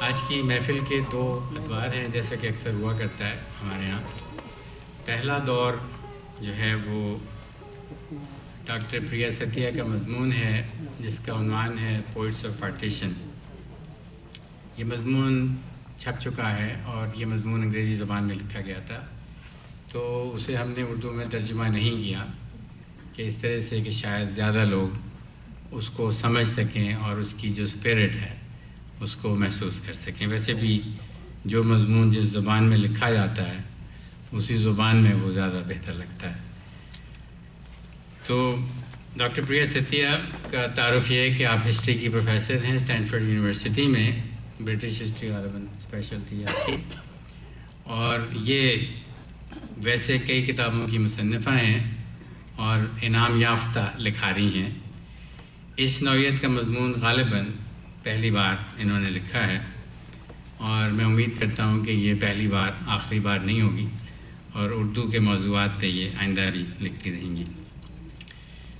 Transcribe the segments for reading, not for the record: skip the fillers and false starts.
آج کی محفل کے دو ادوار ہیں، جیسا کہ اکثر ہوا کرتا ہے ہمارے یہاں۔ پہلا دور جو ہے وہ ڈاکٹر پریا ستیا کا مضمون ہے، جس کا عنوان ہے پوئٹس آف پارٹیشن۔ یہ مضمون چھپ چکا ہے اور یہ مضمون انگریزی زبان میں لکھا گیا تھا، تو اسے ہم نے اردو میں ترجمہ نہیں کیا کہ اس طرح سے کہ شاید زیادہ لوگ اس کو سمجھ سکیں اور اس کی جو اسپرٹ ہے اس کو محسوس کر سکیں۔ ویسے بھی جو مضمون جس زبان میں لکھا جاتا ہے اسی زبان میں وہ زیادہ بہتر لگتا ہے۔ تو ڈاکٹر پریا ستیا کا تعارف یہ ہے کہ آپ ہسٹری کی پروفیسر ہیں اسٹینفورڈ یونیورسٹی میں، برٹش ہسٹری غالباً اسپیشل تھی آپ کی، اور یہ ویسے کئی کتابوں کی مصنفہ ہیں اور انعام یافتہ لکھاری ہیں۔ اس نوعیت کا مضمون غالباً پہلی بار انہوں نے لکھا ہے، اور میں امید کرتا ہوں کہ یہ پہلی بار آخری بار نہیں ہوگی، اور اردو کے موضوعات پہ یہ آئندہ بھی لکھتی رہیں گی۔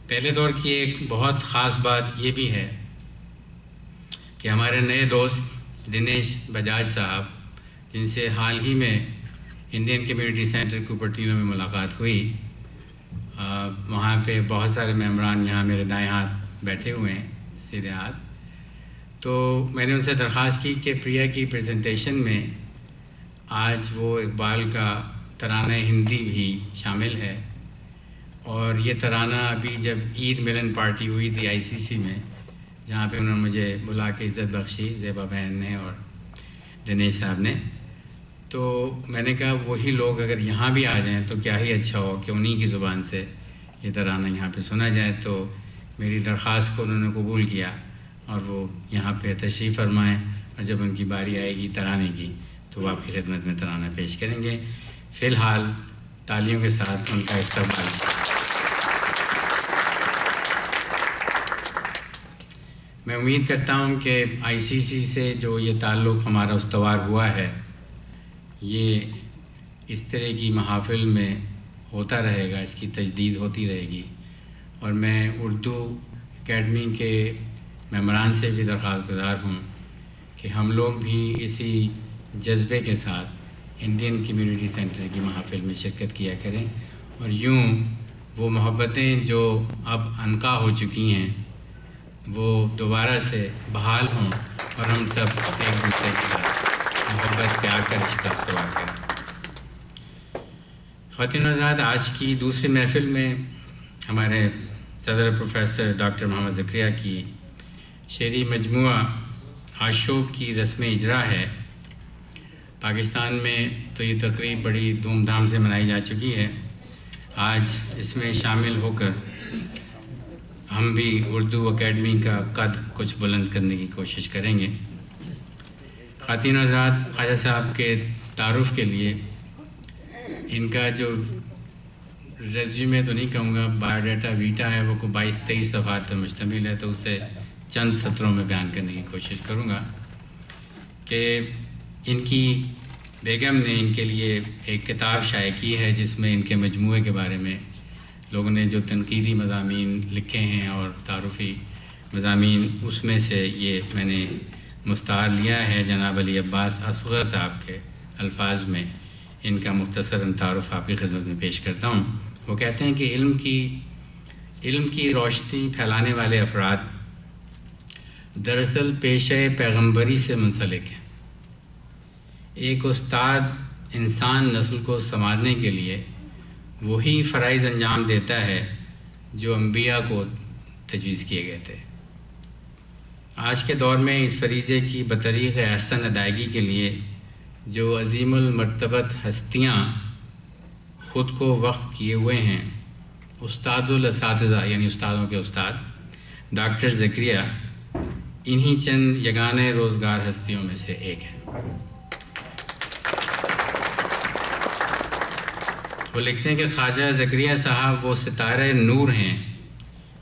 پہلے دور کی ایک بہت خاص بات یہ بھی ہے کہ ہمارے نئے دوست دنیش بجاج صاحب، جن سے حال ہی میں انڈین کمیونٹی سینٹر کوپرٹینو میں ملاقات ہوئی، وہاں پہ بہت سارے ممبران یہاں میرے دائیں ہاتھ بیٹھے ہوئے ہیں، سیدھے ہاتھ، تو میں نے ان سے درخواست کی کہ پریا کی پریزنٹیشن میں آج وہ اقبال کا ترانہ ہندی بھی شامل ہے، اور یہ ترانہ ابھی جب عید ملن پارٹی ہوئی تھی ICC میں، جہاں پہ انہوں نے مجھے بلا کے عزت بخشی، زیبا بہن نے اور دنیش صاحب نے، تو میں نے کہا وہی لوگ اگر یہاں بھی آ جائیں تو کیا ہی اچھا ہو کہ انہی کی زبان سے یہ ترانہ یہاں پہ سنا جائے۔ تو میری درخواست کو انہوں نے قبول کیا اور وہ یہاں پہ تشریف فرمائیں، اور جب ان کی باری آئے گی ترانے کی تو وہ آپ کی خدمت میں ترانہ پیش کریں گے۔ فی الحال تالیوں کے ساتھ ان کا استقبال۔ میں امید کرتا ہوں کہ ICC سے جو یہ تعلق ہمارا استوار ہوا ہے، یہ اس طرح کی محافل میں ہوتا رہے گا، اس کی تجدید ہوتی رہے گی، اور میں اردو اکیڈمی کے ممبران سے بھی درخواست گزار ہوں کہ ہم لوگ بھی اسی جذبے کے ساتھ انڈین کمیونٹی سینٹر کی محافل میں شرکت کیا کریں، اور یوں وہ محبتیں جو اب عنقا ہو چکی ہیں وہ دوبارہ سے بحال ہوں، اور ہم سب ایک دوسرے کے ساتھ محبت پیار کا رشتہ استوار کریں۔ خواتین و حضرات، آج کی دوسری محفل میں ہمارے صدر پروفیسر ڈاکٹر محمد زکریا کی شعری مجموعہ آشوب کی رسم اجرا ہے۔ پاکستان میں تو یہ تقریب بڑی دھوم دھام سے منائی جا چکی ہے، آج اس میں شامل ہو کر ہم بھی اردو اکیڈمی کا قد کچھ بلند کرنے کی کوشش کریں گے۔ خواتین و حضرات، خواجہ صاحب کے تعارف کے لیے ان کا جو ریزیومے تو نہیں کہوں گا، بایو ڈیٹا ویٹا ہے، وہ کو 22-23 صفحات پر مشتمل ہے، تو اسے چند سطروں میں بیان کرنے کی کوشش کروں گا کہ ان کی بیگم نے ان کے لیے ایک کتاب شائع کی ہے، جس میں ان کے مجموعے کے بارے میں لوگوں نے جو تنقیدی مضامین لکھے ہیں اور تعارفی مضامین، اس میں سے یہ میں نے مستعار لیا ہے۔ جناب علی عباس اصغر صاحب کے الفاظ میں ان کا مختصراً تعارف آپ کی خدمت میں پیش کرتا ہوں۔ وہ کہتے ہیں کہ علم کی روشنی پھیلانے والے افراد دراصل پیشہ پیغمبری سے منسلک ہیں۔ ایک استاد انسان نسل کو سنوارنے کے لیے وہی فرائض انجام دیتا ہے جو انبیاء کو تجویز کیے گئے تھے۔ آج کے دور میں اس فریضے کی بطریق احسن ادائیگی کے لیے جو عظیم المرتبت ہستیاں خود کو وقف کیے ہوئے ہیں، استاد الاساتذہ یعنی استادوں کے استاد ڈاکٹر زکریا انہی چند یگانے روزگار ہستیوں میں سے ایک ہے۔ وہ لکھتے ہیں کہ خواجہ زکریا صاحب وہ ستارہ نور ہیں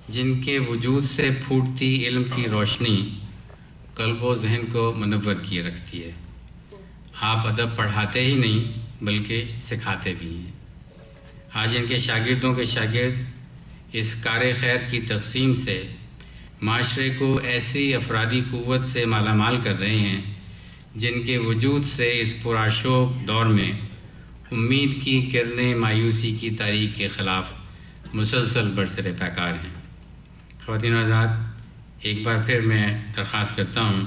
جن کے وجود سے پھوٹتی علم کی روشنی قلب و ذہن کو منور کیے رکھتی ہے۔ آپ ادب پڑھاتے ہی نہیں بلکہ سکھاتے بھی ہیں۔ آج ان کے شاگردوں کے شاگرد اس کار خیر کی تقسیم سے معاشرے کو ایسی افرادی قوت سے مالا مال کر رہے ہیں जिनके वजूद से इस पुराशोक दौर में उम्मीद की किरणें मायूसी की तारीख के ख़िलाफ़ मुसलसल बरसरे पैकार हैं। ख़वातीन और हज़रात, एक बार फिर मैं दरख्वास्त करता हूँ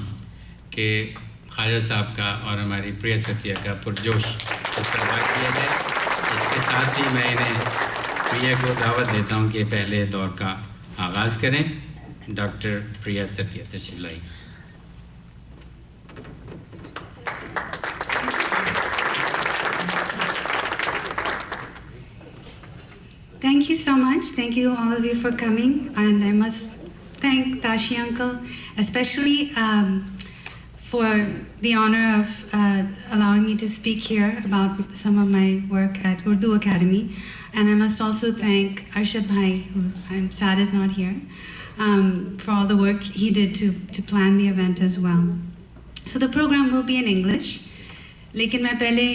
कि ख्वाजा साहब का और हमारी प्रिया सत्या का पुरजोश इस्तकबाल किया जाए। इसके साथ ही मैं इन्हें प्रिया को दावत देता हूँ कि पहले दौर का आगाज़ करें। डॉक्टर प्रिया सत्या तशरीफ़ लाइए। Thank you so much. Thank you all of you for coming, and I must thank Tashi uncle, especially for the honor of allowing me to speak here about some of my work at Urdu Academy. And I must also thank Arshad Bhai, who I'm sad is not here, for all the work he did to plan the event as well. So the program will be in English, लेकिन मैं पहले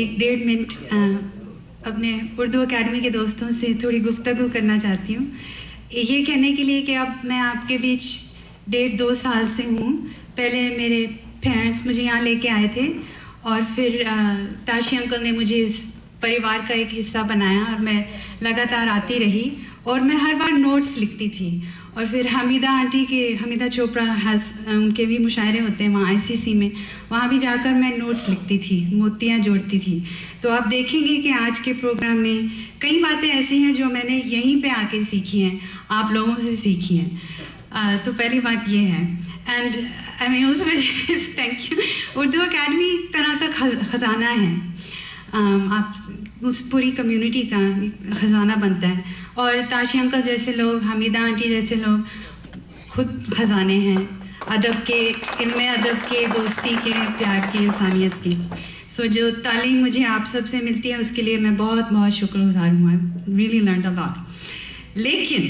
1-1.5 minute अपने Urdu academy के दोस्तों से थोड़ी गुफ्तगू करना चाहती हूँ, ये कहने के लिए कि अब मैं आपके बीच 1.5-2 साल से हूँ। पहले मेरे पेरेंट्स मुझे यहाँ लेके आए थे और फिर ताशी अंकल ने मुझे इस परिवार का एक हिस्सा बनाया और मैं लगातार आती रही और मैं हर बार नोट्स लिखती थी। और फिर हमीदा चोपड़ा उनके भी मुशायरे होते हैं वहाँ आईसीसी में, वहाँ भी जाकर मैं नोट्स लिखती थी, मोतियाँ जोड़ती थी। तो आप देखेंगे कि आज के प्रोग्राम में कई बातें ऐसी हैं जो मैंने यहीं पे आके सीखी हैं, आप लोगों से सीखी हैं। तो पहली बात ये है, एंड आई मीन उस वजह से थैंक यू। उर्दू अकेडमी एक तरह का ख़जाना है, आप उस पूरी कम्युनिटी का ख़जाना बनता है। और ताशी अंकल जैसे लोग, हमीदा आंटी जैसे लोग खुद ख़जाने हैं अदब के, इल्म अदब के, दोस्ती के, प्यार के, इंसानियत की। सो जो तालीम मुझे आप सब से मिलती है उसके लिए मैं बहुत बहुत शुक्रगुज़ार हूँ। I really learned a lot. लेकिन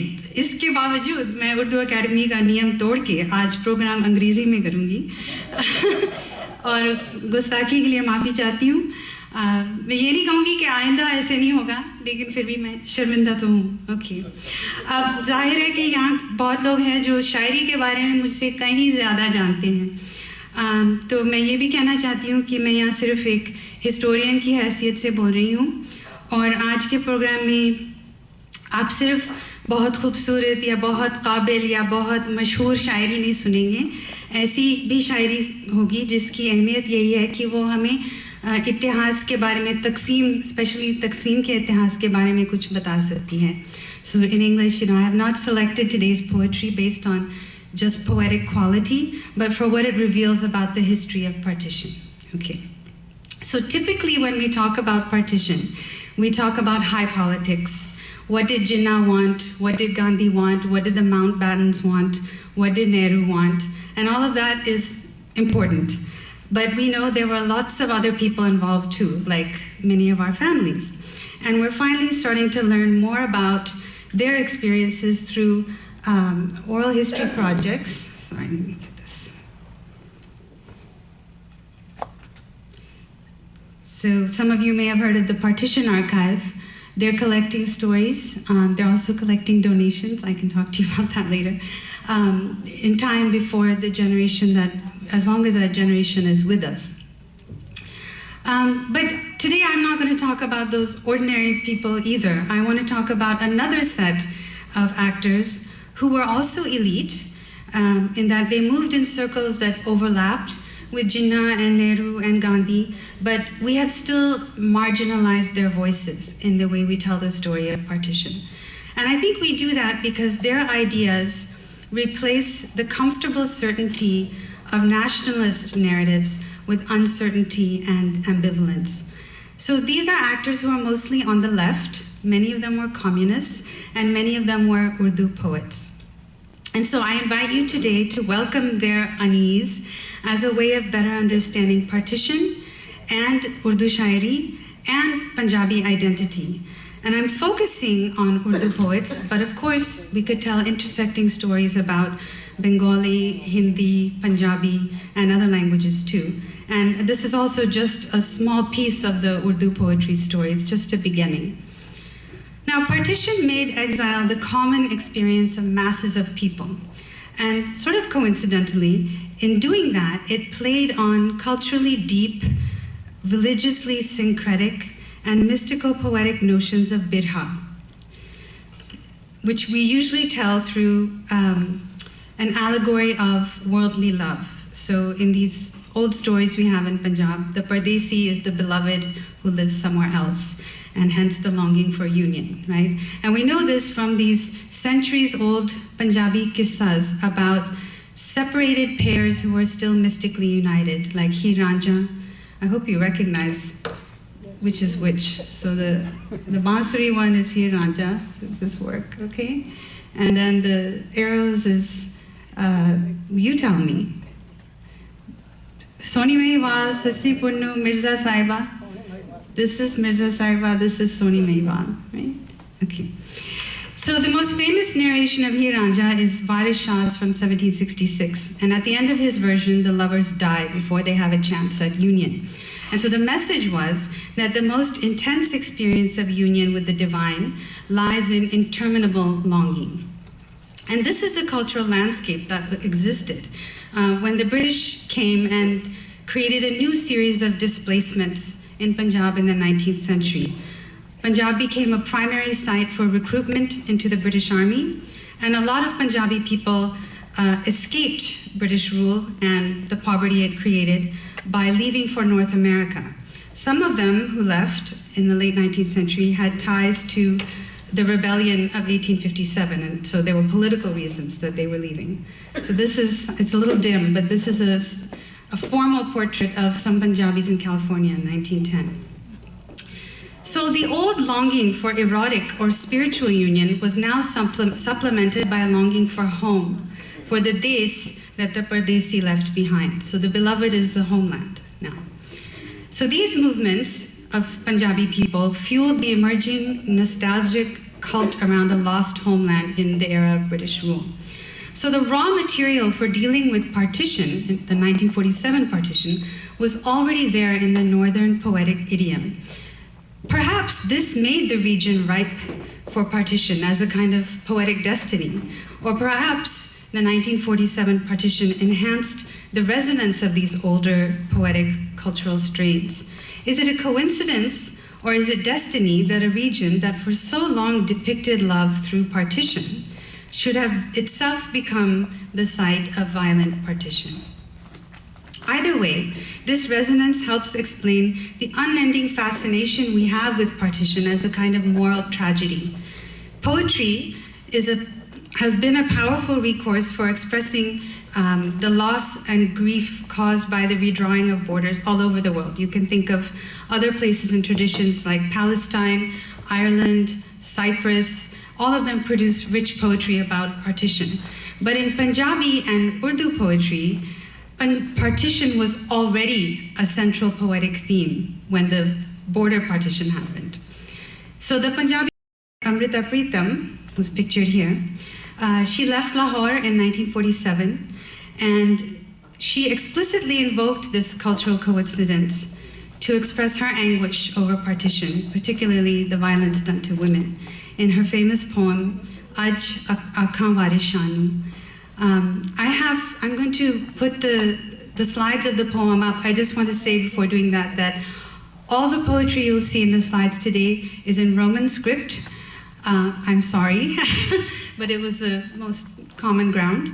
इसके बावजूद मैं उर्दू अकेडमी का नियम तोड़ के आज प्रोग्राम अंग्रेज़ी में करूँगी और उस गुस्ताखी के लिए माफ़ी चाहती हूँ। मैं ये नहीं कहूँगी कि आइंदा ऐसे नहीं होगा, लेकिन फिर भी मैं शर्मिंदा तो हूँ। ओके, अब जाहिर है कि यहाँ बहुत लोग हैं जो शायरी के बारे में मुझसे कहीं ज़्यादा जानते हैं। तो मैं ये भी कहना चाहती हूँ कि मैं यहाँ सिर्फ एक हिस्टोरियन की हैसियत से बोल रही हूँ और आज के प्रोग्राम में आप सिर्फ बहुत खूबसूरत या बहुत काबिल या बहुत मशहूर शायरी नहीं सुनेंगे, ऐसी भी शायरी होगी जिसकी अहमियत यही है कि वो हमें इतिहास के बारे में, तकसीम, स्पेशली तकसीम के इतिहास के बारे में कुछ बता सकती है। So in English, you know, I have not selected today's poetry based on just poetic quality, but for what it reveals about the history of partition. Okay. So typically when we talk about partition, we talk about high politics. What did Jinnah want? What did Gandhi want? What did the Mountbattens want? What did Nehru want? And all of that is important. But we know there were lots of other people involved too, like many of our families. And we're finally starting to learn more about their experiences through oral history projects. Sorry, let me get this. So some of you may have heard of the Partition Archive. They're collecting stories. They're also collecting donations. I can talk to you about that later. In time before the generation that, as long as that generation is with us. But today I'm not going to talk about those ordinary people either. I want to talk about another set of actors who were also elite in that they moved in circles that overlapped with Jinnah and Nehru and Gandhi, but we have still marginalized their voices in the way we tell the story of partition. And I think we do that because their ideas replace the comfortable certainty of nationalist narratives with uncertainty and ambivalence. So these are actors who are mostly on the left. Many of them were communists, and many of them were Urdu poets. And so I invite you today to welcome their unease as a way of better understanding partition and Urdu Shairi and Punjabi identity. And I'm focusing on Urdu poets, but of course we could tell intersecting stories about Bengali, Hindi, Punjabi, and other languages too. And this is also just a small piece of the Urdu poetry story. It's just a beginning. Now, partition made exile the common experience of masses of people. And sort of coincidentally, in doing that, it played on culturally deep, religiously syncretic, and mystical poetic notions of birha, which we usually tell through an allegory of worldly love. So in these old stories we have in Punjab, the Pardesi is the beloved who lives somewhere else, and hence the longing for union, right? And we know this from these centuries-old Punjabi kissas about separated pairs who are still mystically united, like Heer Ranjha. I hope you recognize which is which. So the Bansuri one is Heer Ranjha, this work, okay? And then the arrows is, you tell me. Soni Mahiwal, Sassi Punnu, Mirza Sahiba. This is Mirza Sahiba, this is Soni Mahiwal, right? Okay. So the most famous narration of Heer Ranjha is Varis Shah's from 1766. And at the end of his version, the lovers die before they have a chance at union. And so the message was that the most intense experience of union with the divine lies in interminable longing. And this is the cultural landscape that existed when the British came and created a new series of displacements in Punjab in the 19th century. Punjab became a primary site for recruitment into the British Army, and a lot of Punjabi people escaped British rule and the poverty it created by leaving for North America. Some of them who left in the late 19th century had ties to the rebellion of 1857, and so there were political reasons that they were leaving. So this is, it's a little dim, but this is a formal portrait of some Punjabis in California in 1910. So the old longing for erotic or spiritual union was now supplemented by a longing for home, for the des that the Pardesi left behind. So the beloved is the homeland now. So these movements of Punjabi people fueled the emerging nostalgic cult around a lost homeland in the era of British rule. So the raw material for dealing with partition, the 1947 partition, was already there in the northern poetic idiom. Perhaps this made the region ripe for partition as a kind of poetic destiny, or perhaps the 1947 partition enhanced the resonance of these older poetic cultural strains. Is it a coincidence, or is it destiny that a region that for so long depicted love through partition should have itself become the site of violent partition? Either way, this resonance helps explain the unending fascination we have with partition as a kind of moral tragedy. Poetry has been a powerful recourse for expressing the loss and grief caused by the redrawing of borders all over the world. You can think of other places and traditions like Palestine, Ireland, Cyprus. All of them produce rich poetry about partition. But in Punjabi and Urdu poetry, partition was already a central poetic theme when the border partition happened. So the Punjabi Amrita Pritam, who's pictured here, she left Lahore in 1947, and she explicitly invoked this cultural coincidence to express her anguish over partition, particularly the violence done to women, in her famous poem, Aj Akhan Waris Shanu. I'm going to put the slides of the poem up. I just want to say before doing that all the poetry you'll see in the slides today is in Roman script. I'm sorry, but it was the most common ground.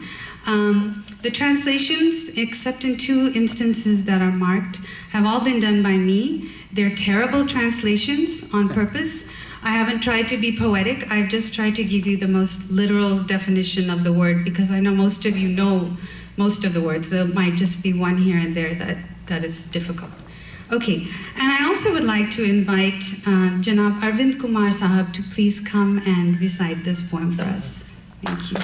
The translations, except in 2 instances that are marked, have all been done by me. They're terrible translations on purpose. I haven't tried to be poetic. I've just tried to give you the most literal definition of the word, because I know most of you know most of the words. There might just be one here and there that is difficult. Okay, and I also would like to invite Janab Arvind Kumar Sahab to please come and recite this poem for us. Thank you.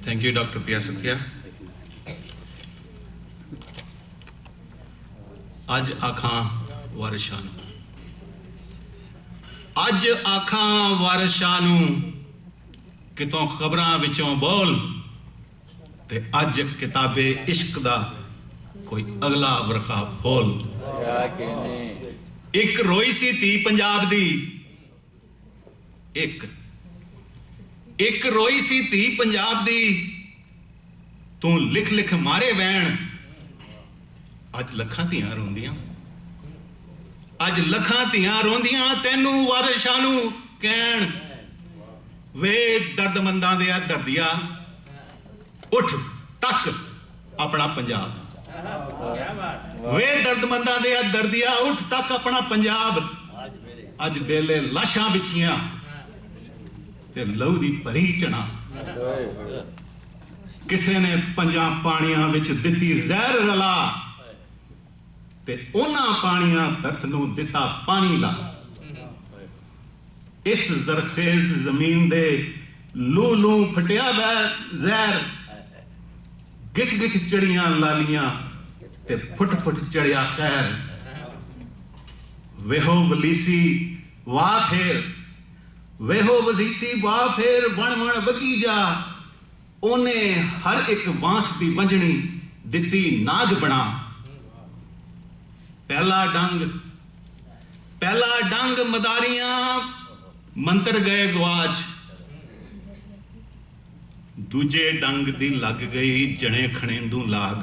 Thank you, Dr. Priya Satia. Aj Akhan Waris Shanu. Aj Akhan Waris Shanu kiton khabran vichon bol te aj kitabe ishq da koi agla varkha bol. ਇੱਕ ਰੋਈ ਸੀ ਧੀ ਪੰਜਾਬ ਦੀ, ਇੱਕ ਰੋਈ ਸੀ ਧੀ ਪੰਜਾਬ ਦੀ, ਤੂੰ ਲਿਖ ਲਿਖ ਮਾਰੇ ਵੈਣ। ਅੱਜ ਲੱਖਾਂ ਧੀਆਂ ਰੋਂਦੀਆਂ, ਅੱਜ ਲੱਖਾਂ ਧੀਆਂ ਰੋਂਦੀਆਂ ਤੈਨੂੰ ਵਾਰਿਸ਼ਾਂ ਨੂੰ ਕਹਿਣ। ਵੇ ਦਰਦਮੰਦਾਂ ਦੇ ਆ ਦਰਦੀਆ, ਉੱਠ ਤੱਕ ਆਪਣਾ ਪੰਜਾਬ। ਵੇ ਦਰਦਮੰਦਾਂ ਦੇ ਆ ਦਰਦੀਆ, ਉੱਠ ਤੱਕ ਆਪਣਾ ਪੰਜਾਬ। ਅੱਜ ਵੇਲੇ ਲਾਸ਼ਾਂ ਵਿਛੀਆਂ ਤੇ ਲਹੂ ਦੀ ਭਰੀ ਚਣਾ। ਕਿਸੇ ਨੇ ਪੰਜਾਂ ਪਾਣੀਆਂ ਵਿੱਚ ਦਿੱਤੀ ਜ਼ਹਿਰ ਰਲਾ, ਤੇ ਉਹਨਾਂ ਪਾਣੀਆਂ ਧਰਤ ਨੂੰ ਦਿੱਤਾ ਪਾਣੀ ਲਾ। ਇਸ ਜ਼ਰਖੇਜ਼ ਜ਼ਮੀਨ ਦੇ ਲੂ ਲੂ ਫਟਿਆ ਵੈ ਜ਼ਹਿਰ, ਗਿੱਟ ਗਿੱਟ ਚੜੀਆਂ ਲਾਲੀਆਂ ਤੇ ਫੁੱਟ ਫੁੱਟ ਚੜਿਆ ਖੈਰ। ਵੇਹੋ ਵਲੀਸੀ ਵਾਹ ਫੇਰ, ਵੇਹੋ ਵਲੀਸੀ ਵਾਹ ਫੇਰ, ਵਣ ਵਣ ਵਗੀ ਜਾ। ਉਹਨੇ ਹਰ ਇੱਕ ਬਾਂਸ ਦੀ ਵੰਜਣੀ ਦਿੱਤੀ ਨਾਗ ਬਣਾ। ਪਹਿਲਾ ਡੰਗ ਮਦਾਰੀਆਂ ਮੰਤਰ ਗਏ ਗਵਾਚ। ਦੂਜੇ ਡੰਗ ਦੀ ਲੱਗ ਗਈ ਜਣੇ ਖਣੇਂਦੂ ਲਾਗ।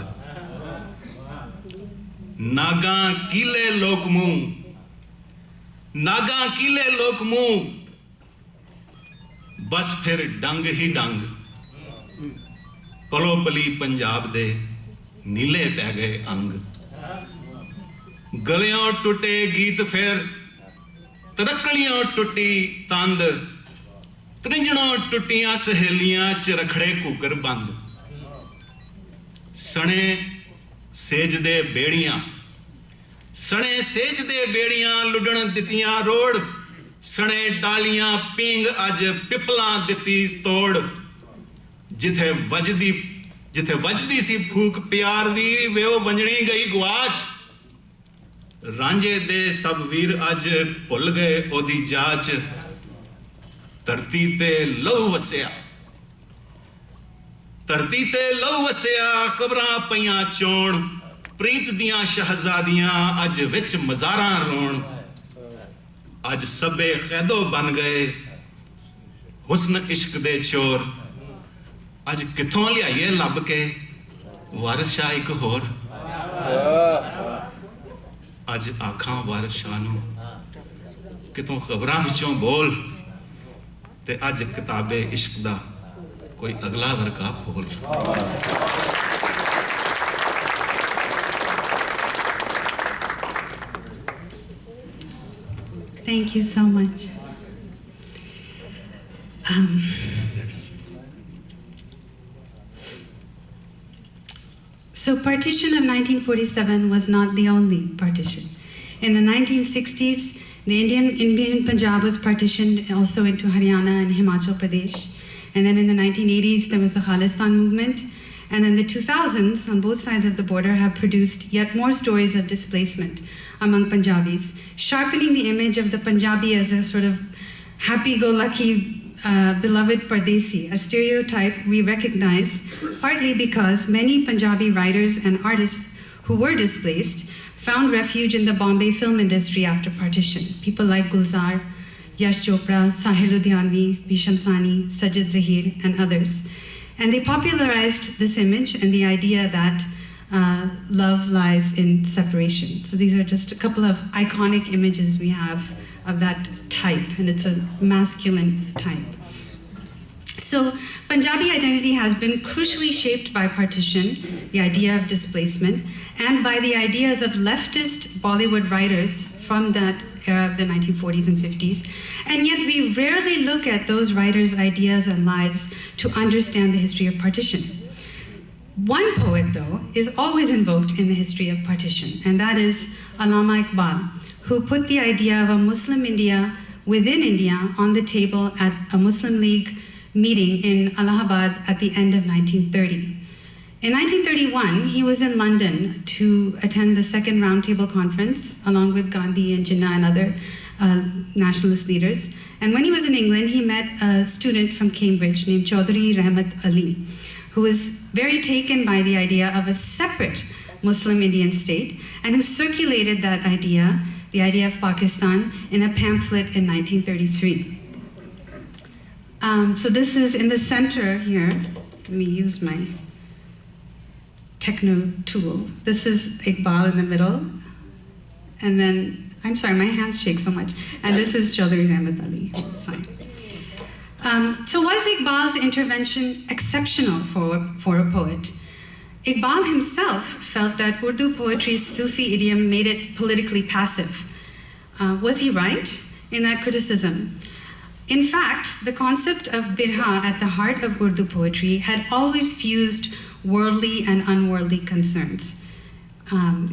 ਨਾਗਾਂ ਕੀਲੇ ਲੋਕ ਮੂੰਹ, ਨਾਗਾਂ ਕੀਲੇ ਲੋਕ ਮੂੰਹ। ਬਸ ਫਿਰ ਡੰਗ ਹੀ ਡੰਗ। ਪਲੋ ਪਲੀ ਪੰਜਾਬ ਦੇ ਨੀਲੇ ਪੈ ਗਏ ਅੰਗ। ਗਲਿਓਂ ਟੁੱਟੇ ਗੀਤ ਫਿਰ, ਤਰਕਲੀਓਂ ਟੁੱਟੀ ਤੰਦ। ਤ੍ਰਿੰਜਣੋਂ ਟੁੱਟੀਆਂ ਸਹੇਲੀਆਂ ਚ ਰਖੜੇ ਘੂਕਰ ਬੰਦ। ਸਣੇ ਸੇਜ ਦੇ ਬੇੜੀਆਂ, ਸਣੇ ਸੇਜ ਦੇ ਬੇੜੀਆਂ ਲੁੱਡਣ ਦਿੱਤੀਆਂ ਰੋੜ। ਸਣੇ ਡਾਲੀਆਂ ਪੀਂਗ ਅੱਜ ਪਿੱਪਲਾਂ ਦਿੱਤੀ ਤੋੜ। ਜਿੱਥੇ ਵੱਜਦੀ ਸੀ ਫੂਕ ਪਿਆਰ ਦੀ, ਵੇ ਉਹ ਵੰਜਣੀ ਗਈ ਗਵਾਚ। ਰਾਂਝੇ ਦੇ ਸਭ ਵੀਰ ਅੱਜ ਭੁੱਲ ਗਏ ਉਹਦੀ ਜਾਚ। ਧਰਤੀ ਤੇ ਲਹੂ ਵਸਿਆ, ਧਰਤੀ ਤੇ ਲਹੂ ਵਸਿਆ। ਕਬਰਾਂ ਪਈਆਂ ਚੋਣ, ਪ੍ਰੀਤ ਦੀਆਂ ਸ਼ਹਿਜ਼ਾਦੀਆਂ ਅੱਜ ਵਿੱਚ ਮਜ਼ਾਰਾਂ ਰੋਣ। ਅੱਜ ਸਭੇ ਖੈਦੋ ਬਣ ਗਏ ਹੁਸਨ ਇਸ਼ਕ ਦੇ ਚੋਰ। ਅੱਜ ਕਿੱਥੋਂ ਲਿਆਈਏ ਲੱਭ ਕੇ ਵਾਰਿਸ ਸ਼ਾਹ ਇੱਕ ਹੋਰ। ਅੱਜ ਆਖਾਂ ਵਾਰਿਸ ਸ਼ਾਹ ਨੂੰ ਕਿਤੋਂ ਖਬਰਾਂ ਵਿੱਚੋਂ ਬੋਲ। ਤੇ ਅੱਜ ਕਿਤਾਬੇ ਇਸ਼ਕ ਦਾ ਕੋਈ ਅਗਲਾ ਵਰਕਾ ਫੋਲ। Thank you so much. So partition of 1947 was not the only partition. In the 1960s, the Indian Punjab was partitioned also into Haryana and Himachal Pradesh. And then in the 1980s, there was the Khalistan movement. And then the 2000s, on both sides of the border, have produced yet more stories of displacement among Punjabis, sharpening the image of the Punjabi as a sort of happy-go-lucky, beloved Pardesi, a stereotype we recognize partly because many Punjabi writers and artists who were displaced found refuge in the Bombay film industry after partition. People like Gulzar, Yash Chopra, Sahil Ludhianvi, Bisham Sani, Sajid Zahir, and others. And they popularized this image and the idea that love lies in separation. So these are just a couple of iconic images we have of that type, and it's a masculine type. So Punjabi identity has been crucially shaped by partition, the idea of displacement, and by the ideas of leftist Bollywood writers from that era of the 1940s and 50s. And yet we rarely look at those writers' ideas and lives to understand the history of partition. One poet, though, is always invoked in the history of partition, and that is Allama Iqbal, who put the idea of a Muslim India within India on the table at a Muslim League meeting in Allahabad at the end of 1930. In 1931, he was in London to attend the second roundtable conference along with Gandhi and Jinnah and other nationalist leaders. And when he was in England, he met a student from Cambridge named Chaudhry Rahmat Ali, who was very taken by the idea of a separate Muslim Indian state and who circulated that idea the idea of Pakistan, in a pamphlet in 1933. So this is in the center here. Let me use my techno tool. This is Iqbal in the middle. And then, I'm sorry, my hands shake so much. And this is Chaudhry Rahmat Ali. Sorry. So was Iqbal's intervention exceptional for a poet? Iqbal himself felt that Urdu poetry's Sufi idiom made it politically passive. Was he right in that criticism? In fact, the concept of birha at the heart of Urdu poetry had always fused worldly and unworldly concerns.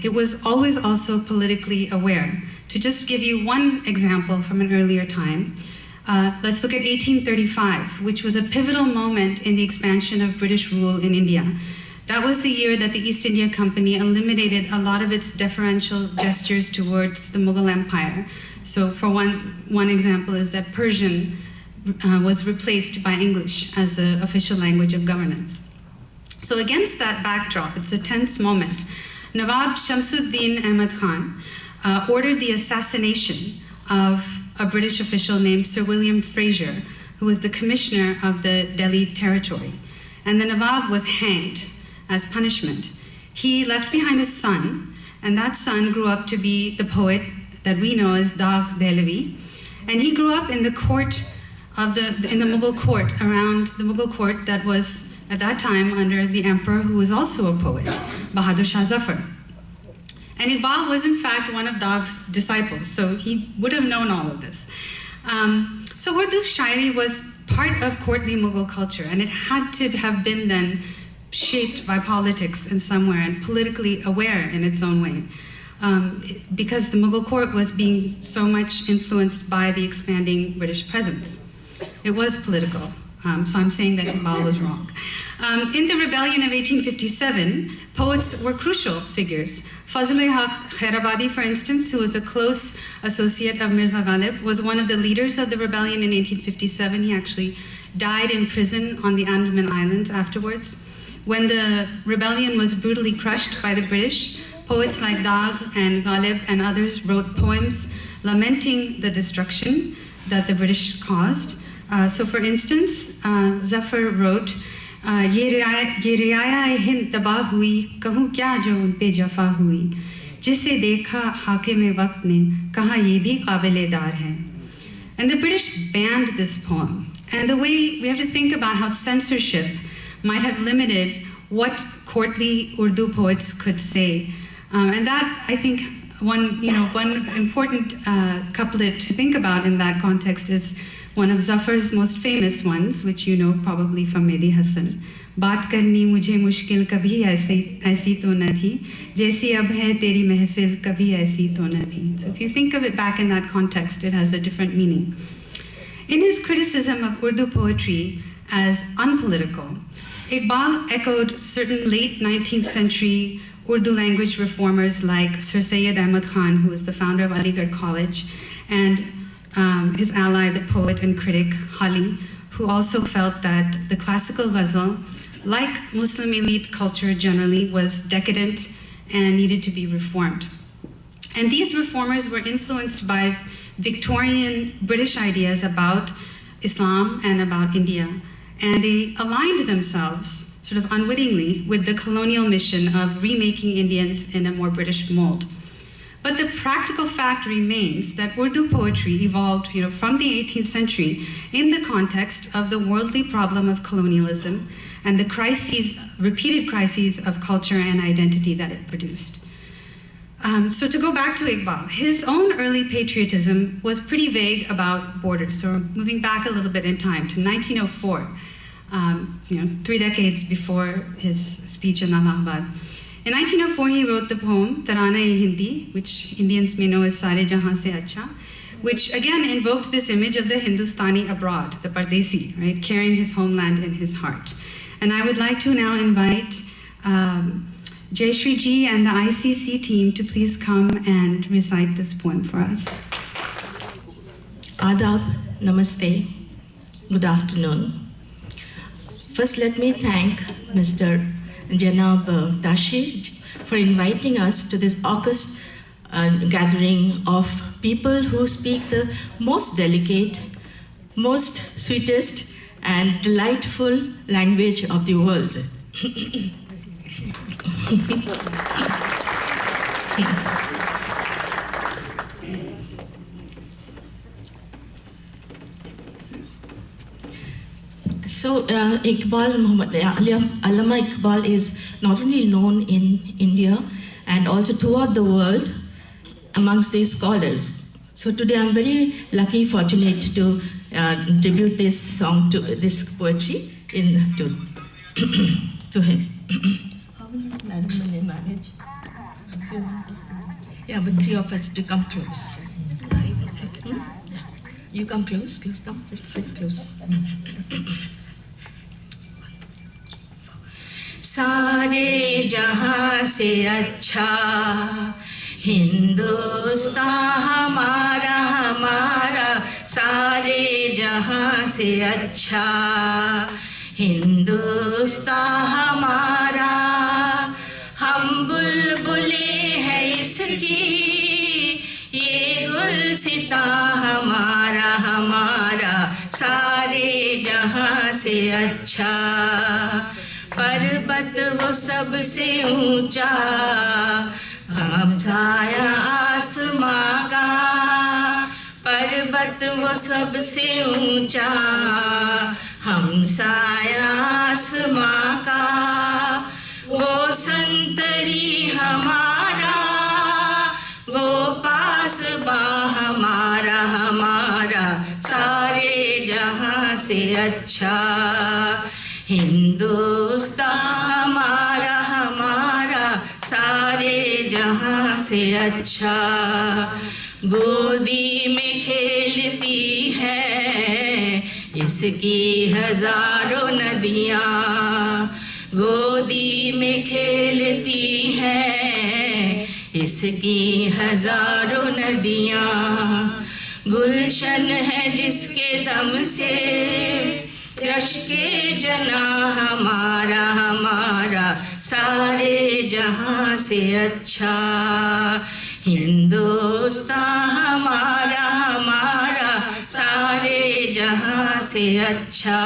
It was always also politically aware. To just give you one example from an earlier time, let's look at 1835, which was a pivotal moment in the expansion of British rule in India. That was the year that the East India Company eliminated a lot of its deferential gestures towards the Mughal Empire. So for one example is that Persian was replaced by English as the official language of governance. So against that backdrop, it's a tense moment, Nawab Shamsuddin Ahmad Khan ordered the assassination of a British official named Sir William Fraser, who was the commissioner of the Delhi territory. And the Nawab was hanged as punishment. He left behind his son, and that son grew up to be the poet that we know as Dagh Dehlavi. And he grew up in the court of in the Mughal court, around the Mughal court that was at that time under the emperor, who was also a poet, Bahadur Shah Zafar. And Iqbal was in fact one of Dagh's disciples, so he would have known all of this. So Urdu Shairi was part of courtly Mughal culture, and it had to have been then shaped by politics in somewhere and politically aware in its own way. Because the Mughal court was being so much influenced by the expanding British presence. It was political, so I'm saying that Iqbal was wrong. In the rebellion of 1857, poets were crucial figures. Fazl-e-Haq Khairabadi, for instance, who was a close associate of Mirza Ghalib, was one of the leaders of the rebellion in 1857. He actually died in prison on the Andaman Islands afterwards. When the rebellion was brutally crushed by the British, poets like Dagh and Ghalib and others wrote poems lamenting the destruction that the British caused. So for instance, Zafar wrote, "Ye riaya hind tabah hui, kahun kya jo un pe jafa hui, jise dekha hakim-e-waqt ne kaha ye bhi qable-dar hai." And the British banned this poem. And the way we have to think about how censorship might have limited what courtly Urdu poets could say. And that, I think, one important couplet to think about in that context is one of Zafar's most famous ones, which you know probably from Mehdi Hasan. "Baat karni mujhe mushkil kabhi aisi to na thi, jaisi ab hai teri mehfil kabhi aisi to na thi." So if you think of it back in that context, it has a different meaning. In his criticism of Urdu poetry as unpolitical, Iqbal echoed certain late 19th century Urdu language reformers like Sir Syed Ahmad Khan, who was the founder of Aligarh College, and his ally, the poet and critic Hali, who also felt that the classical ghazal, like Muslim elite culture generally, was decadent and needed to be reformed. And these reformers were influenced by Victorian British ideas about Islam and about India. And they aligned themselves, sort of unwittingly, with the colonial mission of remaking Indians in a more British mold. But the practical fact remains that Urdu poetry evolved from the 18th century in the context of the worldly problem of colonialism and the repeated crises of culture and identity that it produced. So to go back to Iqbal, his own early patriotism was pretty vague about borders. So moving back a little bit in time to 1904, 3 decades before his speech in Allahabad. In 1904, he wrote the poem Tarana-e-Hindi, which Indians may know as Sare Jahan Se Acha, which again invoked this image of the Hindustani abroad, the Pardesi, right, carrying his homeland in his heart. And I would like to now invite Jayshree Ji and the ICC team to please come and recite this poem for us. Adab, Namaste, good afternoon. First, let me thank Mr. Janab Tashi for inviting us to this august gathering of people who speak the most delicate, most sweetest, and delightful language of the world. So Allama Iqbal is not only known in India and also throughout the world amongst these scholars. So today I'm very lucky, fortunate to tribute this song to this poetry to him. How will Madam manage? Yeah, but three of us to come close. You come close, come very close. सारे जहां से अच्छा हिंदुस्तान हमारा हमारा, सारे जहां से अच्छा हिंदुस्तान हमारा, हम बुलबुलें हैं इसकी ये गुलसिता हमारा हमारा, सारे जहां से अच्छा। पर्वत वो सबसे ऊंचा हमसाया आसमां का, पर्वत वो सबसे ऊंचा हमसाया आसमां का, वो संतरी हमारा वो पासबा हमारा हमारा, सारे जहां से अच्छा हिंदुस्तान हमारा हमारा, सारे जहां से अच्छा। गोदी में खेलती है इसकी हजारों नदियाँ, गोदी में खेलती है इसकी हजारों नदियाँ, गुलशन है जिसके दम से रश्के जना हमारा हमारा, सारे जहां से अच्छा हिंदुस्तान हमारा हमारा, सारे जहां से अच्छा।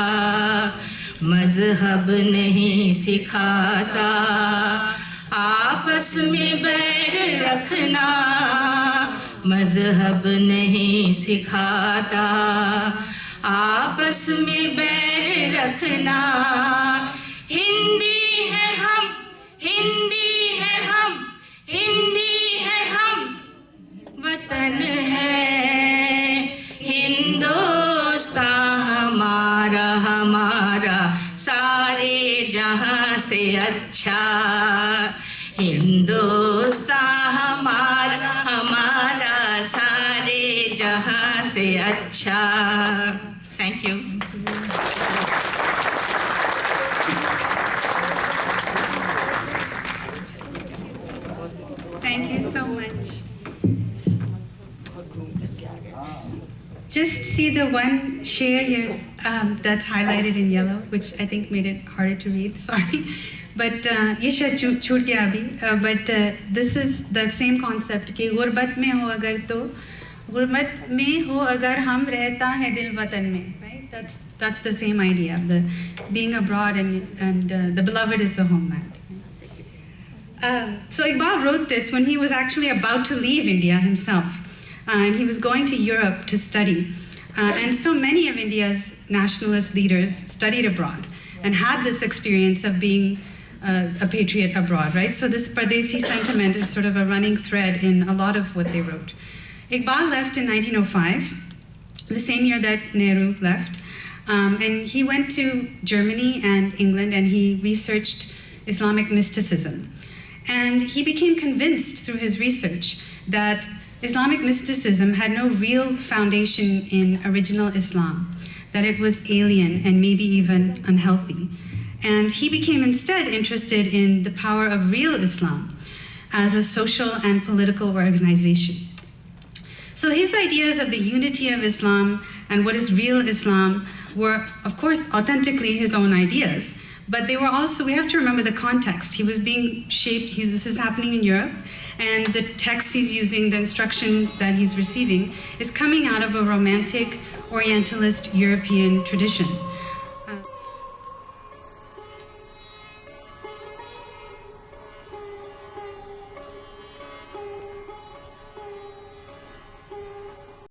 मजहब नहीं सिखाता आपस में बैर रखना, मजहब नहीं सिखाता आपस में बैर रखना, हिंदी है हम हिंदी है हम हिंदी है हम, वतन है हिंदुस्तान हमारा हमारा, सारे जहां से अच्छा हिंदुस्तान हमारा हमारा, सारे जहां से अच्छा। Thank you. Thank you so much. Just see the one share here that's highlighted in yellow, which I think made it harder to read, sorry. But ये शायद छूट गया अभी, but this is the same concept कि गुर्बत में हो अगर तो गुर्बत में हो अगर हम रहता है दिल वतन में, right? That's the same idea of the being abroad and the beloved is the homeland. So Iqbal wrote this when he was actually about to leave India himself, and he was going to Europe to study. And so many of India's nationalist leaders studied abroad and had this experience of being a patriot abroad, right? So this Pardesi sentiment is sort of a running thread in a lot of what they wrote. Iqbal left in 1905, the same year that Nehru left, and he went to Germany and England and he researched Islamic mysticism. And he became convinced through his research that Islamic mysticism had no real foundation in original Islam, that it was alien and maybe even unhealthy. And he became instead interested in the power of real Islam as a social and political organization. So his ideas of the unity of Islam and what is real Islam were, of course, authentically his own ideas, But they were also, we have to remember the context. He was being shaped, this is happening in Europe, and the text he's using, the instruction that he's receiving, is coming out of a romantic, Orientalist European tradition.